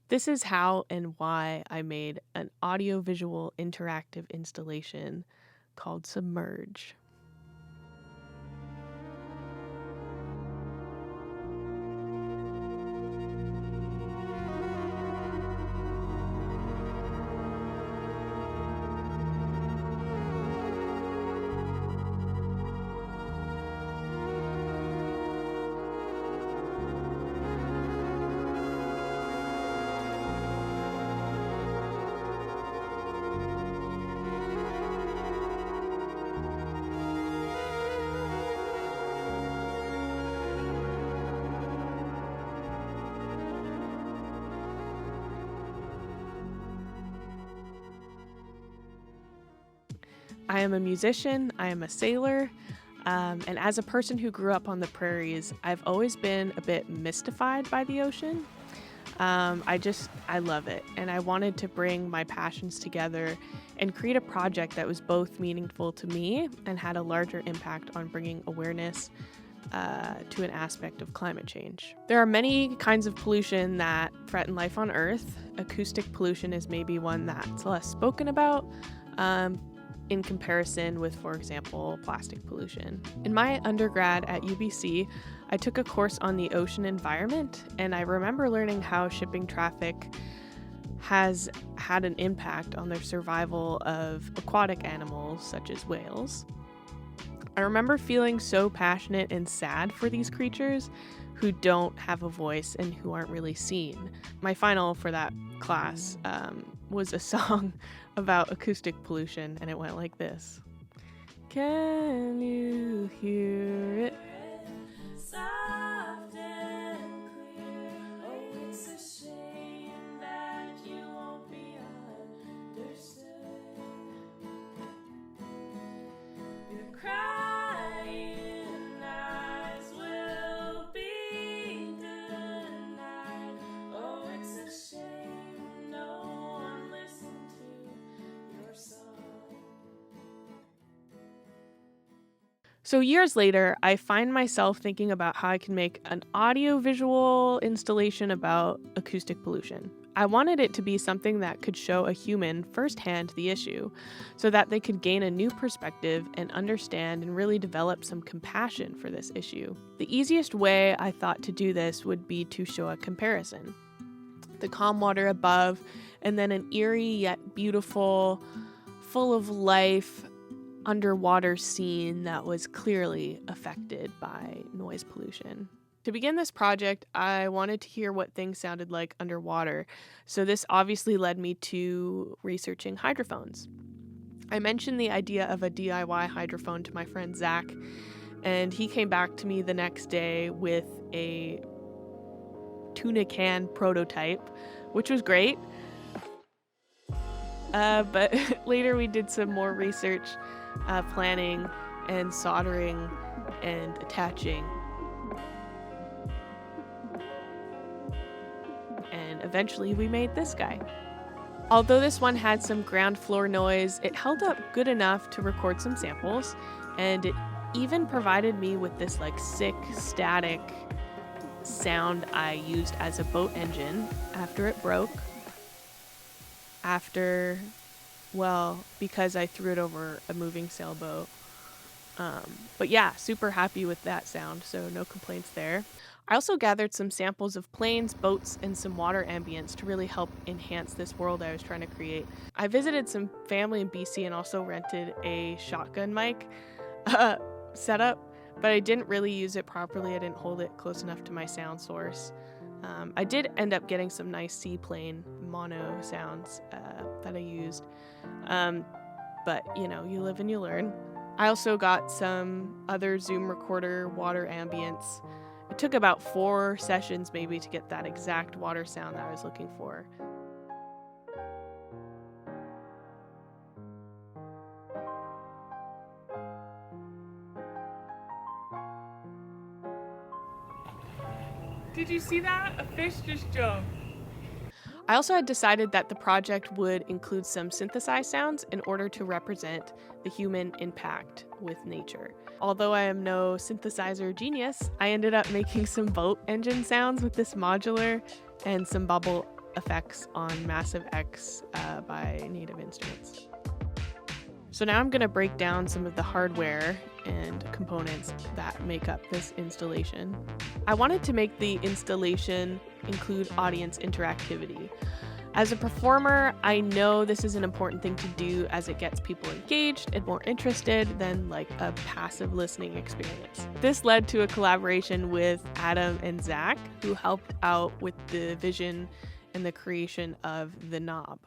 This is how and why I made an audiovisual interactive installation called SUBMERGE. I am a musician, I am a sailor, and as a person who grew up on the prairies, I've always been a bit mystified by the ocean. I love it, and I wanted to bring my passions together and create a project that was both meaningful to me and had a larger impact on bringing awareness to an aspect of climate change. There are many kinds of pollution that threaten life on Earth. Acoustic pollution is maybe one that's less spoken about. In comparison with, for example, plastic pollution. In my undergrad at UBC, I took a course on the ocean environment, and I remember learning how shipping traffic has had an impact on their survival of aquatic animals such as whales. I remember feeling so passionate and sad for these creatures who don't have a voice and who aren't really seen. My final for that class was a song about acoustic pollution, and it went like this. Can you hear it? Soft and clear. Oh, it's a shame that you won't be understood. You're crying eyes will be denied. Oh, it's a shame no one listened to your song. So years later, I find myself thinking about how I can make an audio-visual installation about acoustic pollution. I wanted it to be something that could show a human firsthand the issue so that they could gain a new perspective and understand and really develop some compassion for this issue. The easiest way I thought to do this would be to show a comparison. The calm water above, and then an eerie yet beautiful, full of life, underwater scene that was clearly affected by noise pollution. To begin this project, I wanted to hear what things sounded like underwater, so this obviously led me to researching hydrophones. I mentioned the idea of a DIY hydrophone to my friend Zach, and he came back to me the next day with a tuna can prototype, which was great. But later we did some more research, planning and soldering and attaching. And eventually we made this guy. Although this one had some ground floor noise, it held up good enough to record some samples, and it even provided me with this sick static sound I used as a boat engine after it broke. Because I threw it over a moving sailboat. But yeah, super happy with that sound, so no complaints there. I also gathered some samples of planes, boats, and some water ambience to really help enhance this world I was trying to create. I visited some family in BC and also rented a shotgun mic setup, but I didn't really use it properly. I didn't hold it close enough to my sound source. I did end up getting some nice seaplane mono sounds that I used. But, you live and you learn. I also got some other Zoom recorder water ambience. It took about 4 sessions maybe to get that exact water sound that I was looking for. Did you see that? A fish just jumped. I also had decided that the project would include some synthesized sounds in order to represent the human impact with nature. Although I am no synthesizer genius, I ended up making some boat engine sounds with this modular and some bubble effects on Massive X by Native Instruments. So now I'm going to break down some of the hardware and components that make up this installation. I wanted to make the installation include audience interactivity. As a performer, I know this is an important thing to do as it gets people engaged and more interested than like a passive listening experience. This led to a collaboration with Adam and Zach, who helped out with the vision and the creation of the knob.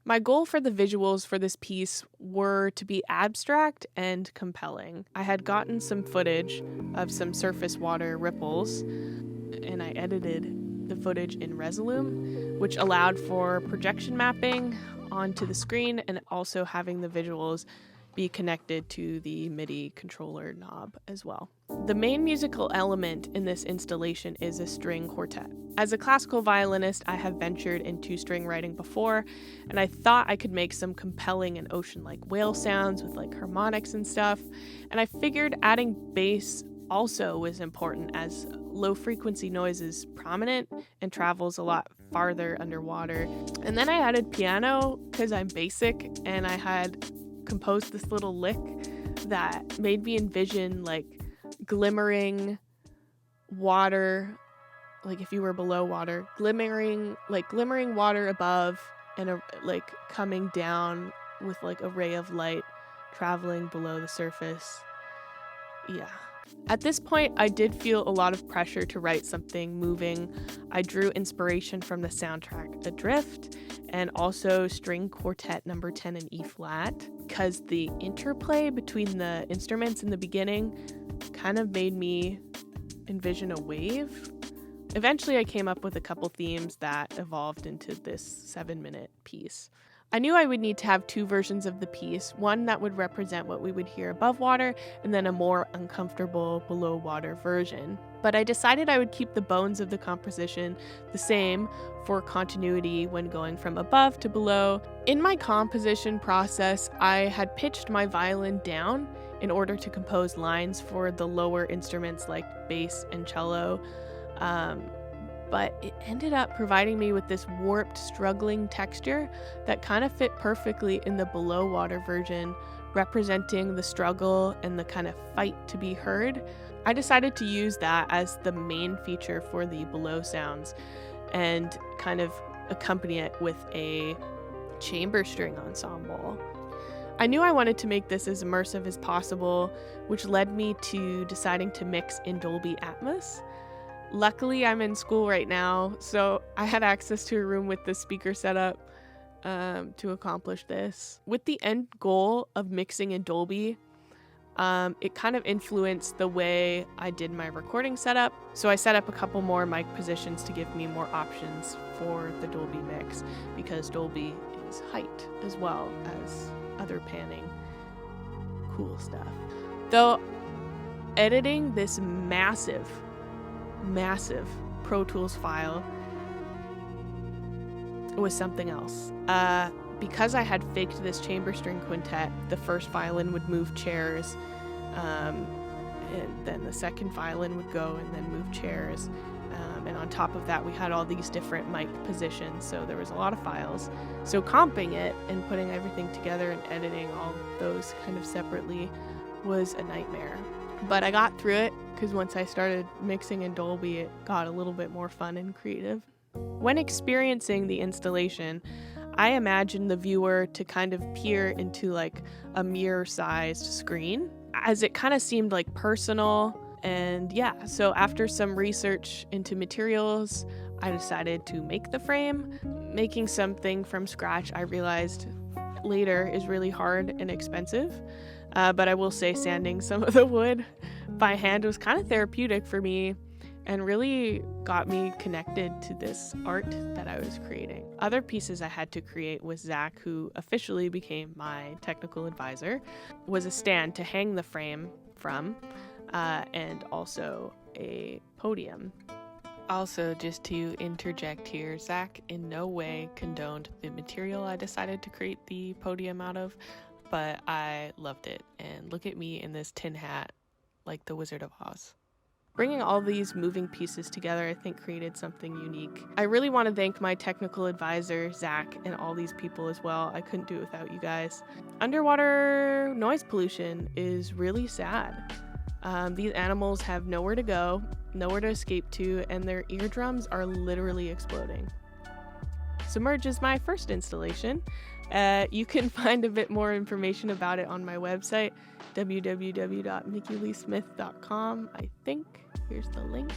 My goal for the visuals for this piece were to be abstract and compelling. I had gotten some footage of some surface water ripples, and I edited the footage in Resolume, which allowed for projection mapping onto the screen and also having the visuals be connected to the MIDI controller knob as well. The main musical element in this installation is a string quartet. As a classical violinist, I have ventured into string writing before, and I thought I could make some compelling and ocean-like whale sounds with like harmonics and stuff, and I figured adding bass also was important as low-frequency noise is prominent and travels a lot farther underwater. And then I added piano because I'm basic, and I had composed this little lick that made me envision like glimmering water, like if you were below water, glimmering water above and like coming down with like a ray of light traveling below the surface. Yeah. At this point, I did feel a lot of pressure to write something moving. I drew inspiration from the soundtrack Adrift and also String Quartet number 10 in E flat, because the interplay between the instruments in the beginning kind of made me envision a wave. Eventually, I came up with a couple themes that evolved into this 7-minute piece. I knew I would need to have two versions of the piece, one that would represent what we would hear above water, and then a more uncomfortable below water version. But I decided I would keep the bones of the composition the same for continuity when going from above to below. In my composition process, I had pitched my violin down in order to compose lines for the lower instruments like bass and cello. But it ended up providing me with this warped, struggling texture that kind of fit perfectly in the below water version, representing the struggle and the kind of fight to be heard. I decided to use that as the main feature for the below sounds and kind of accompany it with a chamber string ensemble. I knew I wanted to make this as immersive as possible, which led me to deciding to mix in Dolby Atmos. Luckily, I'm in school right now, so I had access to a room with the speaker setup to accomplish this. With the end goal of mixing in Dolby, it kind of influenced the way I did my recording setup. So I set up a couple more mic positions to give me more options for the Dolby mix, because Dolby is height as well as other panning. Cool stuff. Though editing this massive Pro Tools file was something else. Because I had faked this chamber string quintet, the first violin would move chairs, and then the second violin would go and then move chairs. And on top of that, we had all these different mic positions, so there was a lot of files. So comping it and putting everything together and editing all those kind of separately was a nightmare. But I got through it, because once I started mixing in Dolby, it got a little bit more fun and creative. When experiencing the installation, I imagined the viewer to kind of peer into like a mirror-sized screen, as it kind of seemed like personal. And yeah, so after some research into materials, I decided to make the frame. Making something from scratch, I realized later, is really hard and expensive. But I will say sanding some of the wood by hand was kind of therapeutic for me and really got me connected to this art that I was creating. Other pieces I had to create with Zach, who officially became my technical advisor, was a stand to hang the frame from, and also a podium. Also, just to interject here, Zach in no way condoned the material I decided to create the podium out of, but I loved it. And look at me in this tin hat like the Wizard of Oz. Bringing all these moving pieces together, I think, created something unique. I really want to thank my technical advisor, Zach, and all these people as well. I couldn't do it without you guys. Underwater noise pollution is really sad. These animals have nowhere to go, nowhere to escape to, and their eardrums are literally exploding. Submerge is my first installation. You can find a bit more information about it on my website, www.mickeyleesmith.com, I think. Here's the link.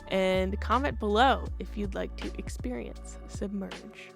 And comment below if you'd like to experience Submerge.